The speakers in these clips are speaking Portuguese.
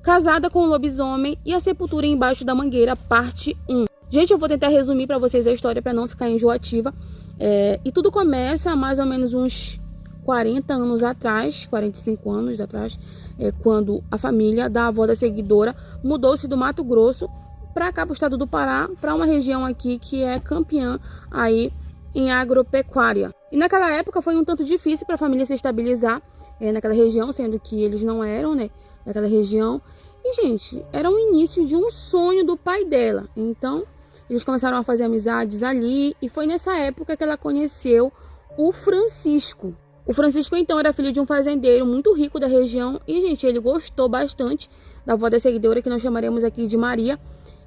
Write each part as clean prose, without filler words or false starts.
Casada com um lobisomem e a sepultura embaixo da mangueira, parte 1. Gente, eu vou tentar resumir para vocês a história para não ficar enjoativa. E tudo começa mais ou menos uns 40 anos atrás, 45 anos atrás, quando a família da avó da seguidora mudou-se do Mato Grosso para cá, para o estado do Pará, para uma região aqui que é campeã aí em agropecuária. E naquela época foi um tanto difícil para a família se estabilizar naquela região, sendo que eles não eram, né, daquela região. E, gente, era o início de um sonho do pai dela. Então, eles começaram a fazer amizades ali e foi nessa época que ela conheceu o Francisco. O Francisco, então, era filho de um fazendeiro muito rico da região e, gente, ele gostou bastante da avó da seguidora, que nós chamaremos aqui de Maria.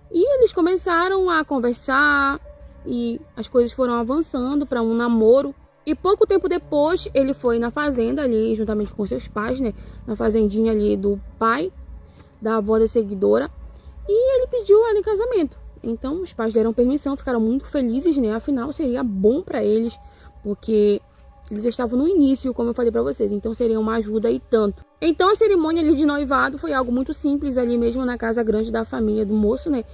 E eles começaram a conversar e as coisas foram avançando para um namoro. E pouco tempo depois, ele foi na fazenda ali, juntamente com seus pais, né? Na fazendinha ali do pai da avó da seguidora. E ele pediu ela em casamento. Então, os pais deram permissão, ficaram muito felizes, né? Afinal, seria bom para eles, porque eles estavam no início, como eu falei para vocês. Então, seria uma ajuda e tanto. Então, a cerimônia ali de noivado foi algo muito simples ali mesmo na casa grande da família do moço, né?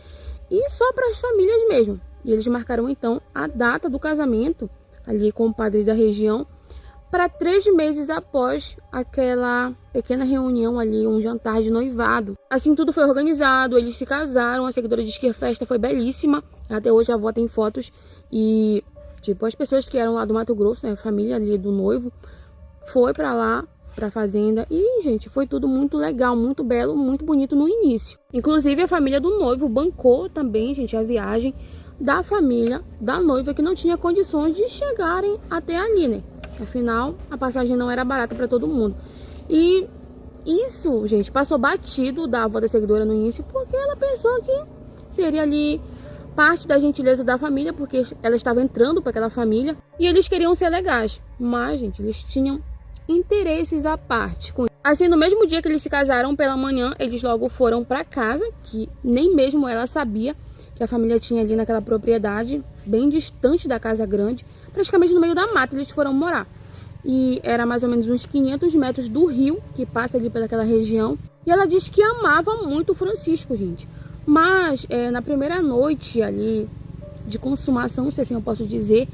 E só para as famílias mesmo. E eles marcaram, então, a data do casamento ali com o padre da região para 3 meses após aquela pequena reunião ali, um jantar de noivado. Assim, tudo foi organizado, eles se casaram, a seguidora diz que a festa foi belíssima, até hoje a avó tem fotos e, tipo, as pessoas que eram lá do Mato Grosso, né, a família ali do noivo, foi para lá, pra fazenda e, gente, foi tudo muito legal, muito belo, muito bonito no início. Inclusive, a família do noivo bancou também, gente, a viagem da família da noiva que não tinha condições de chegarem até ali, né? Afinal, a passagem não era barata para todo mundo. E isso, gente, passou batido da avó da seguidora no início, porque ela pensou que seria ali parte da gentileza da família, porque ela estava entrando para aquela família e eles queriam ser legais. Mas, gente, eles tinham interesses à parte. Assim, no mesmo dia que eles se casaram pela manhã, eles logo foram para casa, que nem mesmo ela sabia que a família tinha ali naquela propriedade, bem distante da casa grande, praticamente no meio da mata eles foram morar. E era mais ou menos uns 500 metros do rio, que passa ali pelaquela região. E ela disse que amava muito o Francisco, gente. Mas na primeira noite ali de consumação, se assim eu posso dizer,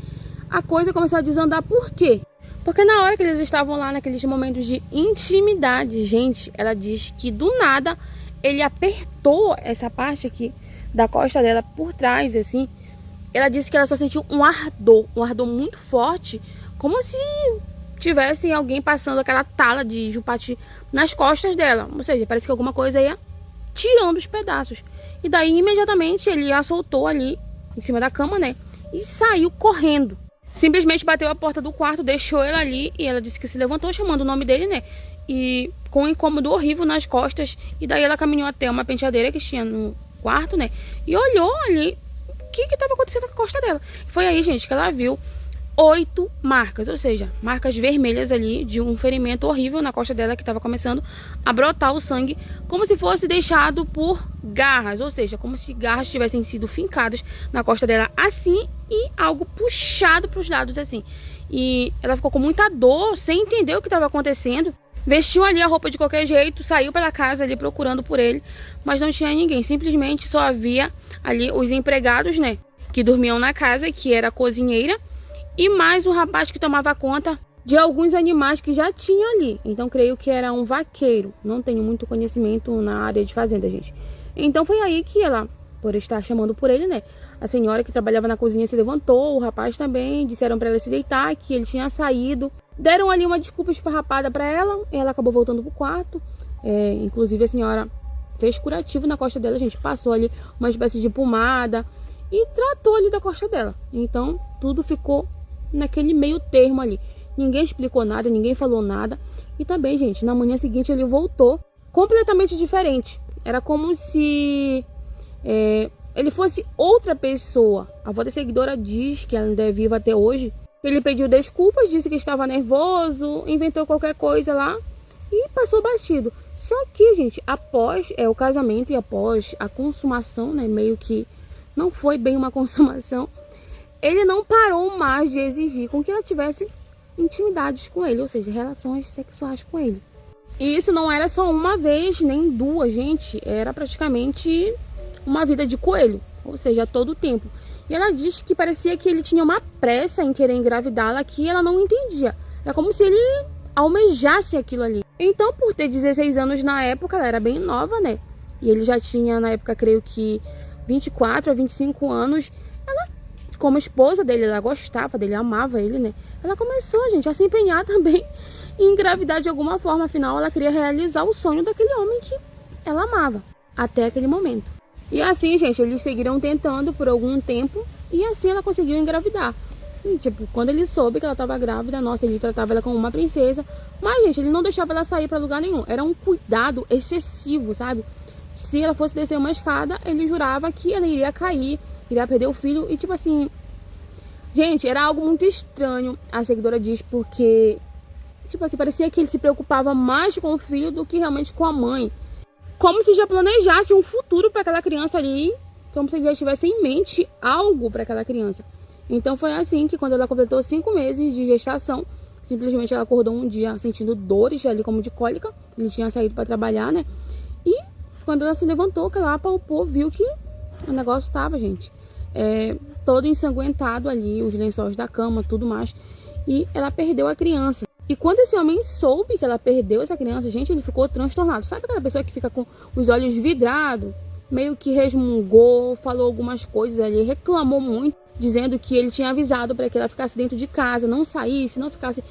a coisa começou a desandar. Por quê? Porque na hora que eles estavam lá, naqueles momentos de intimidade, gente, ela diz que do nada ele apertou essa parte aqui da costa dela por trás, assim. Ela disse que ela só sentiu um ardor muito forte, como se tivesse alguém passando aquela tala de jupati nas costas dela. Ou seja, parece que alguma coisa ia tirando os pedaços. E daí, imediatamente, ele a soltou ali em cima da cama, né? E saiu correndo. Simplesmente bateu a porta do quarto, deixou ela ali e ela disse que se levantou chamando o nome dele, né? E com um incômodo horrível nas costas. E daí ela caminhou até uma penteadeira que tinha no quarto, né? E olhou ali o que estava acontecendo com a costa dela. Foi aí, gente, que ela viu 8 marcas, ou seja, marcas vermelhas ali de um ferimento horrível na costa dela, que estava começando a brotar o sangue, como se fosse deixado por garras, ou seja, como se garras tivessem sido fincadas na costa dela assim e algo puxado para os lados assim. E ela ficou com muita dor, sem entender o que estava acontecendo. Vestiu ali a roupa de qualquer jeito, saiu pela casa ali procurando por ele, mas não tinha ninguém. Simplesmente só havia ali os empregados, né, que dormiam na casa, que era a cozinheira, e mais um rapaz que tomava conta de alguns animais que já tinha ali. Então, creio que era um vaqueiro. Não tenho muito conhecimento na área de fazenda, gente. Então, foi aí que ela, por estar chamando por ele, né, a senhora que trabalhava na cozinha se levantou, o rapaz também, disseram para ela se deitar, que ele tinha saído. Deram ali uma desculpa esfarrapada para ela, e ela acabou voltando pro quarto. Inclusive, a senhora fez curativo na costa dela, gente. Passou ali uma espécie de pomada e tratou ali da costa dela. Então, tudo ficou naquele meio termo ali. Ninguém explicou nada, ninguém falou nada. E também, gente, na manhã seguinte ele voltou completamente diferente. Era como se ele fosse outra pessoa. A avó da seguidora diz que ela ainda é viva até hoje. Ele pediu desculpas, disse que estava nervoso, inventou qualquer coisa lá e passou batido. Só que, gente, após o casamento e após a consumação, né, meio que não foi bem uma consumação, ele não parou mais de exigir com que ela tivesse intimidades com ele, ou seja, relações sexuais com ele. E isso não era só uma vez, nem duas, gente. Era praticamente uma vida de coelho, ou seja, todo o tempo. E ela disse que parecia que ele tinha uma pressa em querer engravidá-la que ela não entendia. Era como se ele almejasse aquilo ali. Então, por ter 16 anos na época, ela era bem nova, né? E ele já tinha, na época, creio que 24 a 25 anos. Ela, como esposa dele, ela gostava dele, amava ele, né? Ela começou, gente, a se empenhar também em engravidar de alguma forma. Afinal, ela queria realizar o sonho daquele homem que ela amava, até aquele momento. E assim, gente, eles seguiram tentando por algum tempo e assim ela conseguiu engravidar. E, tipo, quando ele soube que ela estava grávida, nossa, ele tratava ela como uma princesa. Mas, gente, ele não deixava ela sair para lugar nenhum. Era um cuidado excessivo, sabe? Se ela fosse descer uma escada, ele jurava que ela iria cair, iria perder o filho. E, tipo assim, gente, era algo muito estranho, a seguidora diz, porque, tipo assim, parecia que ele se preocupava mais com o filho do que realmente com a mãe. Como se já planejasse um futuro para aquela criança ali, como se já tivesse em mente algo para aquela criança. Então foi assim que quando ela completou 5 meses de gestação, simplesmente ela acordou um dia sentindo dores ali como de cólica. Ele tinha saído para trabalhar, né? E quando ela se levantou, que ela apalpou, viu que o negócio estava, gente, todo ensanguentado ali, os lençóis da cama, tudo mais. E ela perdeu a criança. E quando esse homem soube que ela perdeu essa criança, gente, ele ficou transtornado. Sabe aquela pessoa que fica com os olhos vidrados, meio que resmungou, falou algumas coisas ali, reclamou muito, dizendo que ele tinha avisado para que ela ficasse dentro de casa, não saísse, não ficasse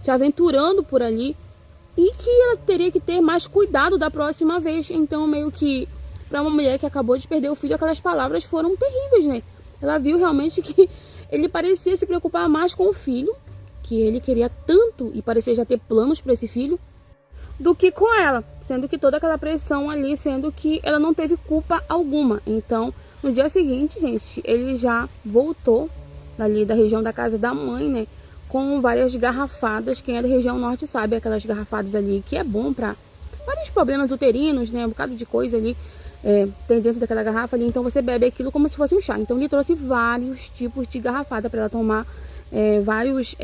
se aventurando por ali. E que ela teria que ter mais cuidado da próxima vez. Então, meio que, para uma mulher que acabou de perder o filho, aquelas palavras foram terríveis, né? Ela viu realmente que ele parecia se preocupar mais com o filho, que ele queria tanto e parecia já ter planos para esse filho, do que com ela, sendo que toda aquela pressão ali, sendo que ela não teve culpa alguma. Então, no dia seguinte, gente, ele já voltou ali da região da casa da mãe, né, com várias garrafadas. Quem é da região norte sabe, aquelas garrafadas ali que é bom para vários problemas uterinos, né, um bocado de coisa ali tem dentro daquela garrafa ali. Então você bebe aquilo como se fosse um chá. Então ele trouxe vários tipos de garrafada para ela tomar, vários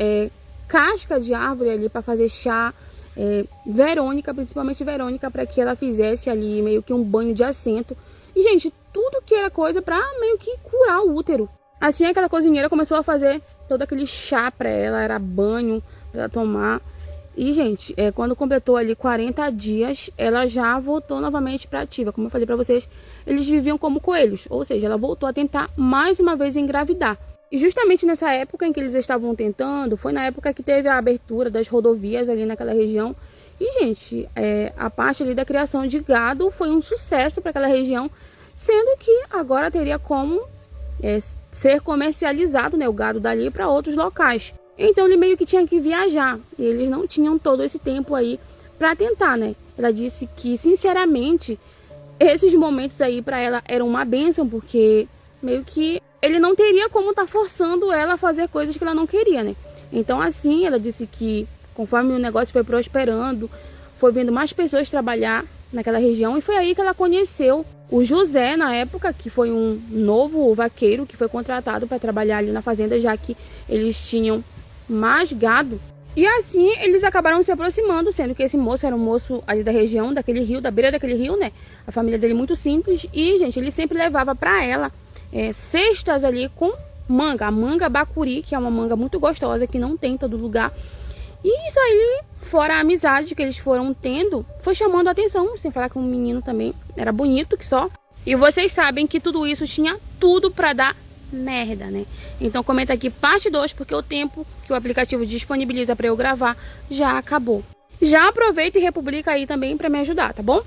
casca de árvore ali para fazer chá, Verônica, principalmente Verônica, para que ela fizesse ali meio que um banho de assento. E, gente, tudo que era coisa para meio que curar o útero. Assim, aquela cozinheira começou a fazer todo aquele chá para ela, era banho para ela tomar. E, gente, quando completou ali 40 dias, ela já voltou novamente para ativa. Como eu falei para vocês, eles viviam como coelhos, ou seja, ela voltou a tentar mais uma vez engravidar. E justamente nessa época em que eles estavam tentando, foi na época que teve a abertura das rodovias ali naquela região. E, gente, a parte ali da criação de gado foi um sucesso para aquela região, sendo que agora teria como ser comercializado, né, o gado dali para outros locais. Então ele meio que tinha que viajar, e eles não tinham todo esse tempo aí para tentar, né? Ela disse que, sinceramente, esses momentos aí para ela eram uma bênção, porque meio que ele não teria como estar forçando ela a fazer coisas que ela não queria, né? Então, assim, ela disse que conforme o negócio foi prosperando, foi vendo mais pessoas trabalhar naquela região, e foi aí que ela conheceu o José, na época, que foi um novo vaqueiro que foi contratado para trabalhar ali na fazenda, já que eles tinham mais gado. E assim eles acabaram se aproximando, sendo que esse moço era um moço ali da região, daquele rio, da beira daquele rio, né? A família dele muito simples. E, gente, ele sempre levava para ela cestas ali com manga, a manga bacuri, que é uma manga muito gostosa, que não tem em todo lugar. E isso aí, fora a amizade que eles foram tendo, foi chamando a atenção, sem falar que o menino também era bonito que só. E vocês sabem que tudo isso tinha tudo para dar merda, né? Então comenta aqui parte 2, porque o tempo que o aplicativo disponibiliza para eu gravar já acabou. Já aproveita e republica aí também para me ajudar, tá bom?